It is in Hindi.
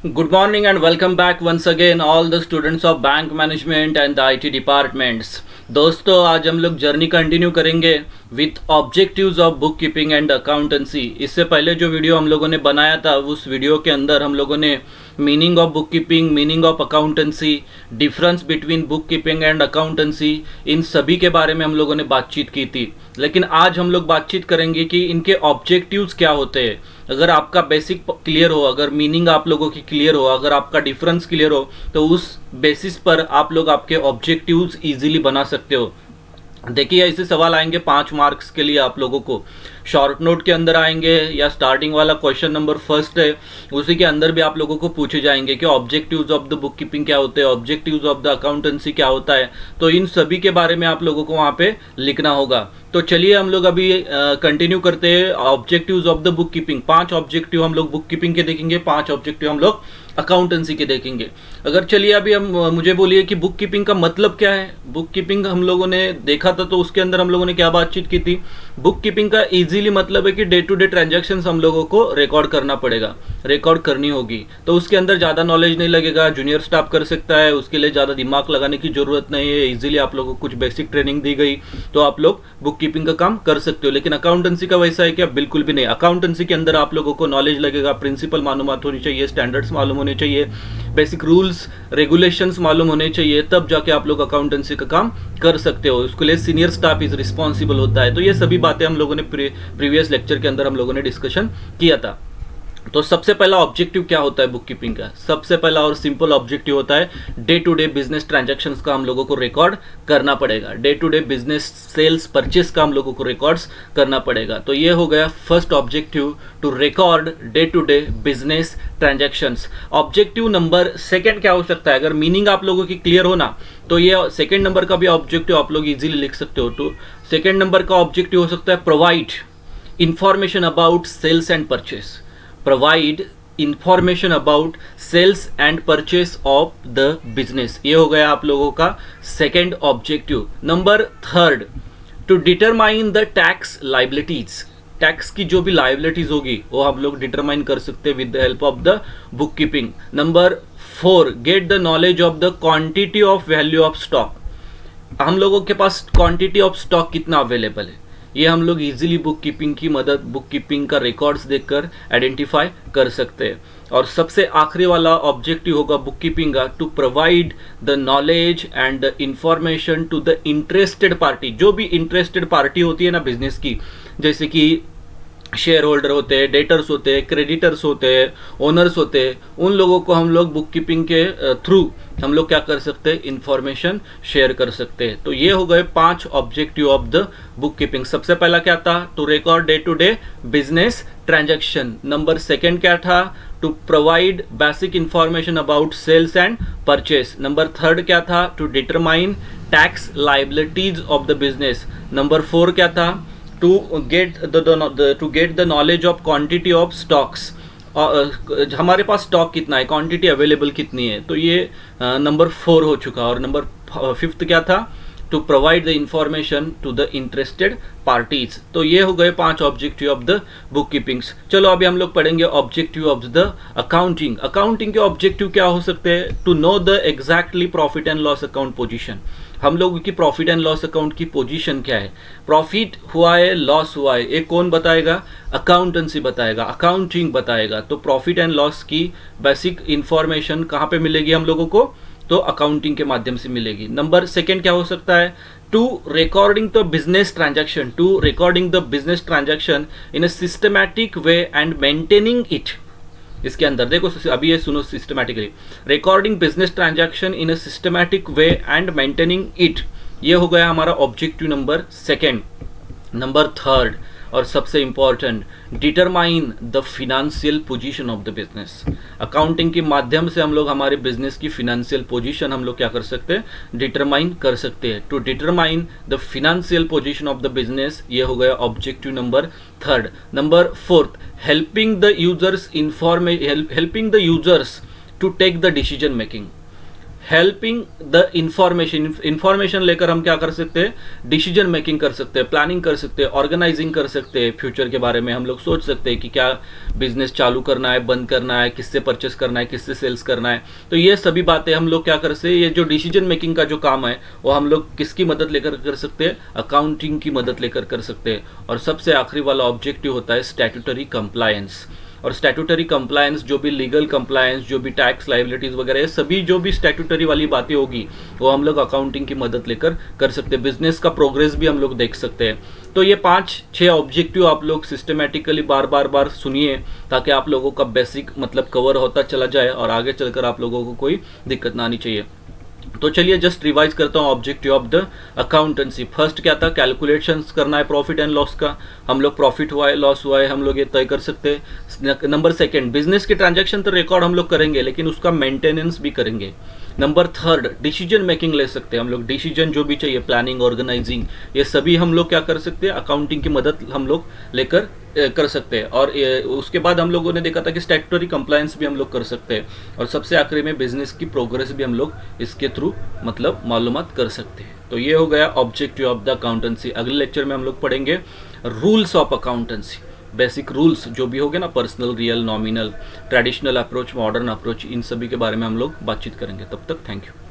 Good morning and welcome back once again all the students of bank management and the IT departments. दोस्तों आज हम लोग जर्नी कंटिन्यू करेंगे with objectives of bookkeeping and accountancy. इससे पहले जो वीडियो हम लोगों ने बनाया था उस वीडियो के अंदर हम लोगों ने meaning of bookkeeping, meaning of accountancy, difference between bookkeeping and accountancy, इन सभी के बारे में हम लोगों ने बातचीत की थी। लेकिन आज हम लोग बातचीत करेंगे कि इनके ऑब्जेक्टिव्स क्या होते हैं। अगर आपका बेसिक क्लियर हो, अगर मीनिंग आप लोगों की क्लियर हो, अगर आपका डिफरेंस क्लियर हो, तो उस बेसिस पर आप लोग आपके ऑब्जेक्टिव्स इजीली बना सकते हो। देखिए ऐसे सवाल आएंगे 5 मार्क्स के लिए आप लोगों को शॉर्ट नोट के अंदर आएंगे, या स्टार्टिंग वाला क्वेश्चन नंबर फर्स्ट है उसी के अंदर भी आप लोगों को पूछे जाएंगे कि objectives of the book keeping क्या होते हैं, ऑब्जेक्टिव्स ऑफ द अकाउंटेंसी क्या होता है। तो इन सभी के बारे में आप लोगों को वहाँ पे लिखना होगा। तो चलिए हम लोग अभी कंटिन्यू करते हैं objectives of the book keeping. 5 objective हम लोग बुक कीपिंग के देखेंगे, 5 ऑब्जेक्टिव हम लोग अकाउंटेंसी के देखेंगे। अगर चलिए अभी हम मुझे बोलिए कि बुक कीपिंग का मतलब क्या है। बुक कीपिंग हम लोगों ने देखा था तो उसके अंदर हम लोगों ने क्या बातचीत की थी। बुक कीपिंग का इजीली मतलब है कि डे टू डे ट्रांजैक्शंस हम लोगों को रिकॉर्ड करना पड़ेगा, रिकॉर्ड करनी होगी। तो उसके अंदर ज़्यादा नॉलेज नहीं लगेगा, जूनियर स्टाफ कर सकता है, उसके लिए ज़्यादा दिमाग लगाने की जरूरत नहीं है। इजीली आप लोगों को कुछ बेसिक ट्रेनिंग दी गई तो आप लोग बुक कीपिंग का काम कर सकते हो। लेकिन अकाउंटेंसी का वैसा है क्या? बिल्कुल भी नहीं। अकाउंटेंसी के अंदर आप लोगों को नॉलेज लगेगा, प्रिंसिपल मालूमात होनी चाहिए, स्टैंडर्ड्स मालूम होने चाहिए, बेसिक रूल्स रेगुलेशंस मालूम होने चाहिए, तब जाके आप लोग अकाउंटेंसी का काम कर सकते हो। उसके लिए सीनियर स्टाफ इज रिस्पॉन्सिबल होता है। तो ये सभी बातें हम लोगों ने प्रीवियस लेक्चर के अंदर हम लोगों ने डिस्कशन किया था। तो सबसे पहला ऑब्जेक्टिव क्या होता है बुक कीपिंग का? सबसे पहला और सिंपल ऑब्जेक्टिव होता है day to day business transactions का हम लोगों को रिकॉर्ड करना पड़ेगा। Day to day business sales purchase का हम लोगों को रिकॉर्ड्स करना पड़ेगा। तो ये हो गया first objective, to record day to day business transactions. Objective number second क्या हो सकता है? अगर मीनिंग आप लोगों की क्लियर हो ना तो ये सेकंड नंबर का भी ऑब्जेक्टिव आप लोग इजीली लिख सकते हो। तो सेकंड नंबर का ऑब्जेक्टिव हो सकता है provide information about sales and purchase. Provide information about sales and purchase of the business. ये हो गया आप लोगों का second objective. Number third, to determine the tax liabilities. Tax की जो भी लाइबिलिटीज होगी वो हम लोग डिटरमाइन कर सकते हैं with the help of the bookkeeping. Number 4, get the knowledge of the quantity of value of stock. हम लोगों के पास क्वांटिटी ऑफ स्टॉक कितना अवेलेबल है ये हम लोग इजीली बुक कीपिंग की मदद, बुक कीपिंग का रिकॉर्ड्स देखकर आइडेंटिफाई कर सकते हैं। और सबसे आखिरी वाला ऑब्जेक्टिव होगा बुक कीपिंग का, to provide the knowledge and the information to the interested party. जो भी इंटरेस्टेड पार्टी होती है ना बिजनेस की, जैसे कि शेयर होल्डर होते हैं, डेटर्स होते हैं, क्रेडिटर्स होते हैं, ओनर्स होते हैं, उन लोगों को हम लोग बुक कीपिंग के थ्रू हम लोग क्या कर सकते हैं, इंफॉर्मेशन शेयर कर सकते हैं। तो ये हो गए 5 objective of the bookkeeping. सबसे पहला क्या था? To record day to day business transaction. Number second क्या था? To provide basic information about sales and purchase. Number third क्या था? To determine tax liabilities of the business. Number 4 क्या था? to get the knowledge of quantity of stocks। हमारे पास स्टॉक कितना है, क्वांटिटी अवेलेबल कितनी है, तो ये नंबर 4 हो चुका। और नंबर 5 क्या था? To provide the information to the interested parties. तो ये हो गए 5 objective of the bookkeepings. चलो अभी हम लोग पढ़ेंगे objective of the accounting. Accounting के ऑब्जेक्टिव क्या हो सकते हैं? To know the exactly profit and loss account position. हम लोगों की प्रॉफिट एंड लॉस अकाउंट की पोजीशन क्या है, प्रॉफिट हुआ है, लॉस हुआ है, ये कौन बताएगा? अकाउंटेंसी बताएगा, अकाउंटिंग बताएगा। तो प्रॉफिट एंड लॉस की बेसिक इंफॉर्मेशन कहाँ पे मिलेगी हम लोगों को? तो अकाउंटिंग के माध्यम से मिलेगी। नंबर सेकंड क्या हो सकता है? To recording the business transaction, to recording the business transaction in a systematic way and maintaining it. इसके अंदर देखो अभी ये सुनो, systematically recording business transaction in a systematic way and maintaining it. ये हो गया हमारा objective number second. Number third और सबसे important, determine the financial position of the business. Accounting के माध्यम से हम लोग हमारे बिजनेस की फिनेंशियल पोजीशन हम लोग क्या कर सकते हैं, डिटरमाइन कर सकते हैं। To determine the financial position of the business, ये हो गया objective number third. Number fourth, helping the users to take the decision making. Helping the information लेकर हम क्या कर सकते हैं, डिसीजन मेकिंग कर सकते हैं, प्लानिंग कर सकते हैं, ऑर्गेनाइजिंग कर सकते हैं, फ्यूचर के बारे में हम लोग सोच सकते हैं कि क्या बिजनेस चालू करना है, बंद करना है, किससे परचेस करना है, किससे सेल्स करना है। तो ये सभी बातें हम लोग क्या कर सकते हैं, ये जो डिसीजन मेकिंग का जो काम है वो हम लोग किसकी मदद लेकर कर सकते हैं, अकाउंटिंग की मदद लेकर कर सकते हैं। और सबसे आखिरी वाला ऑब्जेक्टिव होता है स्टैट्यूटरी कंप्लायंस। और स्टैट्यूटरी कंप्लायंस जो भी लीगल कंप्लायंस, जो भी टैक्स लाइबिलिटीज वगैरह, सभी जो भी स्टैट्यूटरी वाली बातें होगी वो हम लोग अकाउंटिंग की मदद लेकर कर सकते हैं। बिजनेस का प्रोग्रेस भी हम लोग देख सकते हैं। तो ये 5-6 ऑब्जेक्टिव आप लोग सिस्टमेटिकली बार सुनिए, ताकि आप लोगों का बेसिक मतलब कवर होता चला जाए और आगे चलकर आप लोगों को कोई दिक्कत ना आनी चाहिए। तो चलिए जस्ट रिवाइज करता हूँ objective of the accountancy. First क्या था, कैलकुलेशंस करना है प्रॉफिट एंड लॉस का। हम लोग प्रॉफिट हुआ है, लॉस हुआ है, हम लोग ये तय कर सकते हैं। नंबर सेकंड, बिजनेस के ट्रांजैक्शन तो रिकॉर्ड हम लोग करेंगे, लेकिन उसका मेंटेनेंस भी करेंगे। नंबर थर्ड, डिसीजन मेकिंग ले सकते हैं हम लोग, डिसीजन जो भी चाहिए, प्लानिंग, ऑर्गेनाइजिंग, ये सभी हम लोग क्या कर सकते हैं, अकाउंटिंग की मदद हम लोग लेकर कर सकते हैं। और उसके बाद हम लोगों ने देखा था कि स्टैट्यूटरी कंप्लायंस भी हम लोग कर सकते हैं। और सबसे आखिरी में बिजनेस की प्रोग्रेस भी हम लोग इसके थ्रू मतलब मालूमात कर सकते हैं। तो ये हो गया ऑब्जेक्टिव ऑफ द अकाउंटेंसी। अगले लेक्चर में हम लोग पढ़ेंगे rules of accountancy, basic rules जो भी हो गए ना, personal, real, nominal, traditional approach, modern approach, इन सभी के बारे में हम लोग बातचीत करेंगे। तब तक थैंक यू।